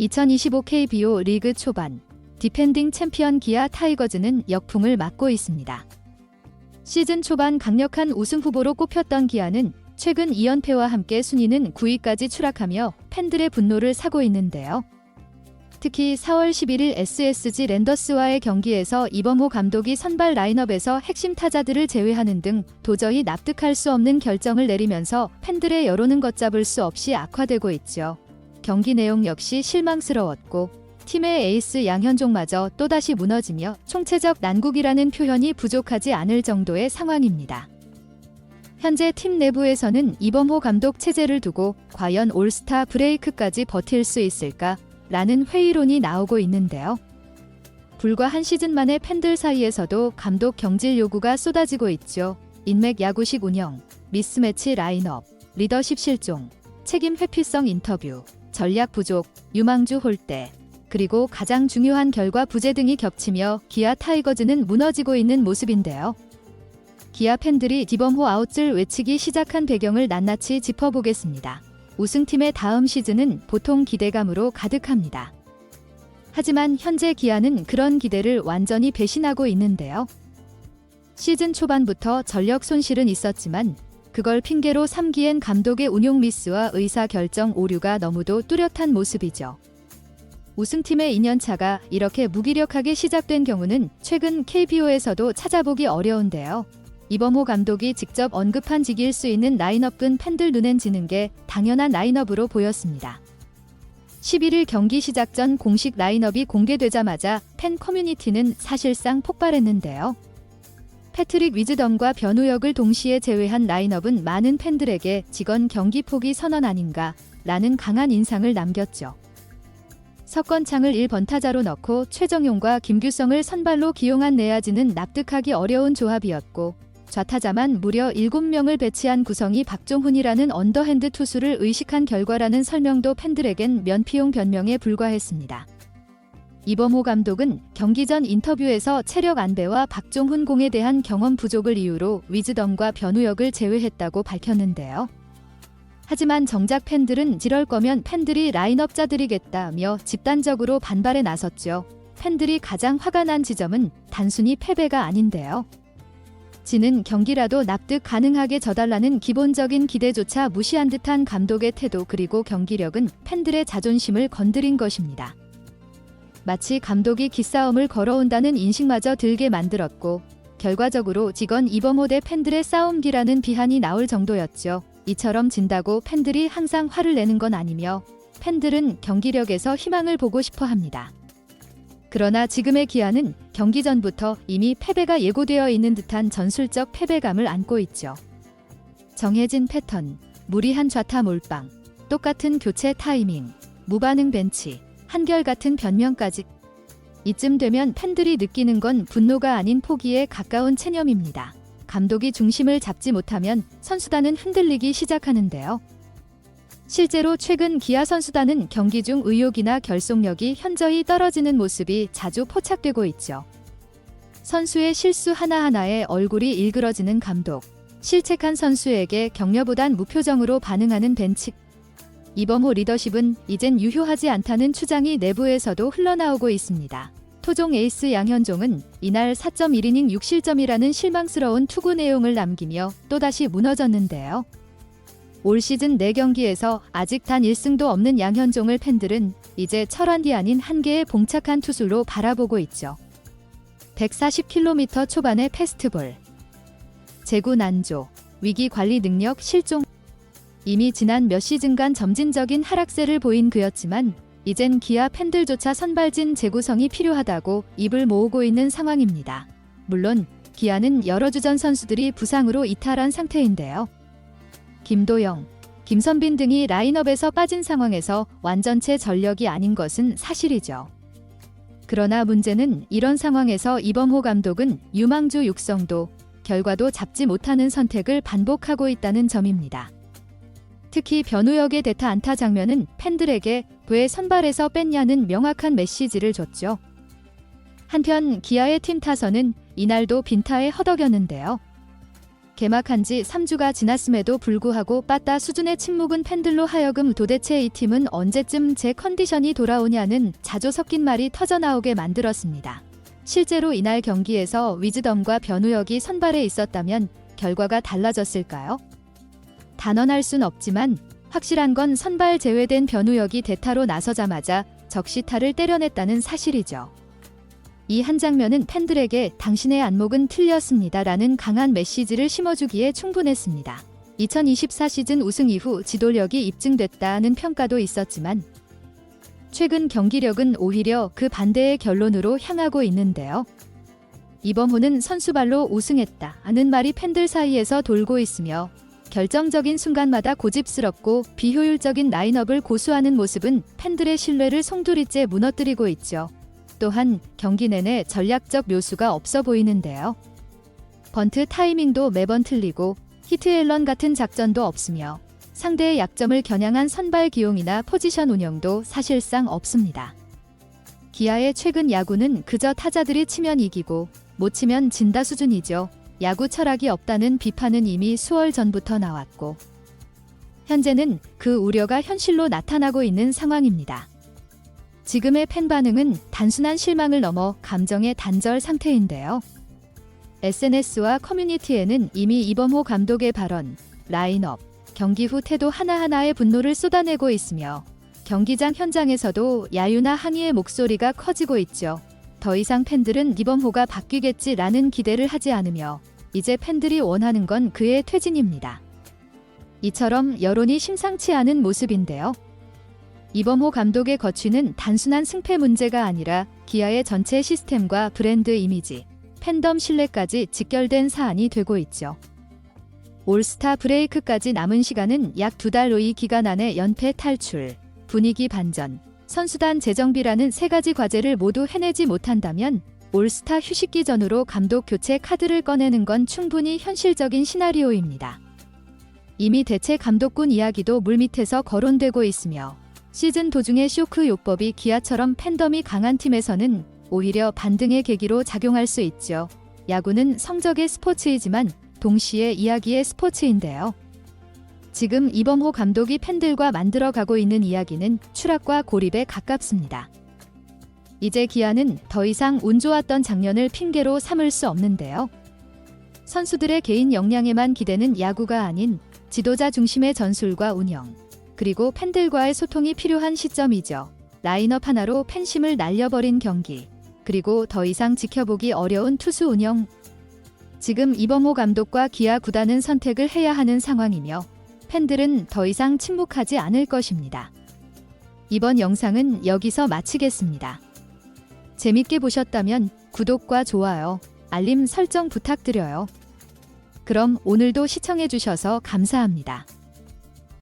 2025 KBO 리그 초반 디펜딩 챔피언 기아 타이거즈는 역풍을 맞고 있습니다. 시즌 초반 강력한 우승 후보로 꼽혔던 기아는 최근 2연패와 함께 순위는 9위까지 추락하며 팬들의 분노를 사고 있는데요. 특히 4월 11일 SSG 랜더스와의 경기에서 이범호 감독이 선발 라인업에서 핵심 타자들을 제외하는 등 도저히 납득할 수 없는 결정을 내리면서 팬들의 여론은 걷잡을 수 없이 악화되고 있죠. 경기 내용 역시 실망스러웠고 팀의 에이스 양현종마저 또다시 무너지며 총체적 난국이라는 표현이 부족하지 않을 정도의 상황입니다. 현재 팀 내부에서는 이범호 감독 체제를 두고 과연 올스타 브레이크까지 버틸 수 있을까? 라는 회의론이 나오고 있는데요. 불과 한 시즌 만에 팬들 사이에서도 감독 경질 요구가 쏟아지고 있죠. 인맥 야구식 운영, 미스매치 라인업, 리더십 실종, 책임 회피성 인터뷰, 전략 부족, 유망주 홀대, 그리고 가장 중요한 결과 부재 등이 겹치며 기아 타이거즈는 무너지고 있는 모습인데요. 기아 팬들이 디범호 아웃을 외치기 시작한 배경을 낱낱이 짚어보겠습니다. 우승팀의 다음 시즌은 보통 기대감으로 가득합니다. 하지만 현재 기아는 그런 기대를 완전히 배신하고 있는데요. 시즌 초반부터 전력 손실은 있었지만 그걸 핑계로 삼기엔 감독의 운용 미스와 의사결정 오류가 너무도 뚜렷한 모습이죠. 우승팀의 2년차가 이렇게 무기력하게 시작된 경우는 최근 KBO에서도 찾아보기 어려운데요. 이범호 감독이 직접 언급한 직일 수 있는 라인업은 팬들 눈엔 지는 게 당연한 라인업으로 보였습니다. 11일 경기 시작 전 공식 라인업이 공개되자마자 팬 커뮤니티는 사실상 폭발했는데요. 패트릭 위즈덤과 변우혁을 동시에 제외한 라인업은 많은 팬들에게 직원 경기 포기 선언 아닌가 라는 강한 인상을 남겼죠. 석건창을 1번 타자로 넣고 최정용과 김규성을 선발로 기용한 내야지는 납득하기 어려운 조합이었고 좌타자만 무려 7명을 배치한 구성이 박종훈이라는 언더핸드 투수를 의식한 결과라는 설명도 팬들에겐 면피용 변명에 불과했습니다. 이범호 감독은 경기 전 인터뷰에서 체력 안배와 박종훈 공에 대한 경험 부족을 이유로 위즈덤과 변우혁을 제외했다고 밝혔는데요. 하지만 정작 팬들은 이럴 거면 팬들이 라인업 짜드리겠다며 집단적으로 반발에 나섰죠. 팬들이 가장 화가 난 지점은 단순히 패배가 아닌데요. 지는 경기라도 납득 가능하게 져달라는 기본적인 기대조차 무시한 듯한 감독의 태도 그리고 경기력은 팬들의 자존심을 건드린 것입니다. 마치 감독이 기싸움을 걸어온다는 인식마저 들게 만들었고 결과적으로 직원 이범호 대 팬들의 싸움기라는 비한이 나올 정도였죠. 이처럼 진다고 팬들이 항상 화를 내는 건 아니며 팬들은 경기력에서 희망을 보고 싶어 합니다. 그러나 지금의 기아는 경기 전부터 이미 패배가 예고되어 있는 듯한 전술적 패배감을 안고 있죠. 정해진 패턴, 무리한 좌타 몰빵, 똑같은 교체 타이밍, 무반응 벤치, 한결같은 변명까지. 이쯤 되면 팬들이 느끼는 건 분노가 아닌 포기에 가까운 체념입니다. 감독이 중심을 잡지 못하면 선수단은 흔들리기 시작하는데요. 실제로 최근 기아 선수단은 경기 중 의욕이나 결속력이 현저히 떨어지는 모습이 자주 포착되고 있죠. 선수의 실수 하나하나에 얼굴이 일그러지는 감독, 실책한 선수에게 격려보단 무표정으로 반응하는 벤치. 이범호 리더십은 이젠 유효하지 않다는 추정이 내부에서도 흘러나오고 있습니다. 토종 에이스 양현종은 이날 4.1이닝 6실점이라는 실망스러운 투구 내용을 남기며 또다시 무너졌는데요. 올 시즌 4경기에서 아직 단 1승도 없는 양현종을 팬들은 이제 철환이 아닌 한계에 봉착한 투수로 바라보고 있죠. 140km 초반의 패스트볼, 제구 난조, 위기 관리 능력 실종. 이미 지난 몇 시즌간 점진적인 하락세를 보인 그였지만 이젠 기아 팬들조차 선발진 재구성이 필요하다고 입을 모으고 있는 상황입니다. 물론 기아는 여러 주전 선수들이 부상으로 이탈한 상태인데요. 김도영, 김선빈 등이 라인업에서 빠진 상황에서 완전체 전력이 아닌 것은 사실이죠. 그러나 문제는 이런 상황에서 이범호 감독은 유망주 육성도, 결과도 잡지 못하는 선택을 반복하고 있다는 점입니다. 특히 변우혁의 대타 안타 장면은 팬들에게 왜 선발에서 뺐냐는 명확한 메시지를 줬죠. 한편 기아의 팀 타선은 이날도 빈타에 허덕였는데요. 개막한 지 3주가 지났음에도 불구하고 빠따 수준의 침묵은 팬들로 하여금 도대체 이 팀은 언제쯤 제 컨디션이 돌아오냐는 자조 섞인 말이 터져나오게 만들었습니다. 실제로 이날 경기에서 위즈덤과 변우혁이 선발에 있었다면 결과가 달라졌을까요? 단언할 순 없지만 확실한 건 선발 제외된 변우혁이 대타로 나서자마자 적시타를 때려냈다는 사실이죠. 이 한 장면은 팬들에게 당신의 안목은 틀렸습니다라는 강한 메시지를 심어주기에 충분했습니다. 2024 시즌 우승 이후 지도력이 입증됐다는 평가도 있었지만 최근 경기력은 오히려 그 반대의 결론으로 향하고 있는데요. 이범호는 선수발로 우승했다는 말이 팬들 사이에서 돌고 있으며 결정적인 순간마다 고집스럽고 비효율적인 라인업을 고수하는 모습은 팬들의 신뢰를 송두리째 무너뜨리고 있죠. 또한 경기 내내 전략적 묘수가 없어 보이는데요. 번트 타이밍도 매번 틀리고 히트앤런 같은 작전도 없으며 상대의 약점을 겨냥한 선발 기용이나 포지션 운영도 사실상 없습니다. 기아의 최근 야구는 그저 타자들이 치면 이기고 못 치면 진다 수준이죠. 야구 철학이 없다는 비판은 이미 수월 전부터 나왔고 현재는 그 우려가 현실로 나타나고 있는 상황입니다. 지금의 팬 반응은 단순한 실망을 넘어 감정의 단절 상태인데요. SNS와 커뮤니티에는 이미 이범호 감독의 발언, 라인업, 경기 후 태도 하나하나에 분노를 쏟아내고 있으며 경기장 현장에서도 야유나 항의의 목소리가 커지고 있죠. 더 이상 팬들은 이범호가 바뀌겠지라는 기대를 하지 않으며 이제 팬들이 원하는 건 그의 퇴진입니다. 이처럼 여론이 심상치 않은 모습인데요. 이범호 감독의 거취는 단순한 승패 문제가 아니라 기아의 전체 시스템과 브랜드 이미지, 팬덤 신뢰까지 직결된 사안이 되고 있죠. 올스타 브레이크까지 남은 시간은 약 2달 후 이 기간 안에 연패 탈출, 분위기 반전, 선수단 재정비라는 세 가지 과제를 모두 해내지 못한다면 올스타 휴식기 전후로 감독 교체 카드를 꺼내는 건 충분히 현실적인 시나리오입니다. 이미 대체 감독군 이야기도 물밑에서 거론되고 있으며 시즌 도중의 쇼크 요법이 기아처럼 팬덤이 강한 팀에서는 오히려 반등의 계기로 작용할 수 있죠. 야구는 성적의 스포츠이지만 동시에 이야기의 스포츠인데요. 지금 이범호 감독이 팬들과 만들어가고 있는 이야기는 추락과 고립에 가깝습니다. 이제 기아는 더 이상 운 좋았던 작년을 핑계로 삼을 수 없는데요. 선수들의 개인 역량에만 기대는 야구가 아닌 지도자 중심의 전술과 운영, 그리고 팬들과의 소통이 필요한 시점이죠. 라인업 하나로 팬심을 날려버린 경기, 그리고 더 이상 지켜보기 어려운 투수 운영. 지금 이범호 감독과 기아 구단은 선택을 해야 하는 상황이며 팬들은 더 이상 침묵하지 않을 것입니다. 이번 영상은 여기서 마치겠습니다. 재밌게 보셨다면 구독과 좋아요, 알림 설정 부탁드려요. 그럼 오늘도 시청해주셔서 감사합니다.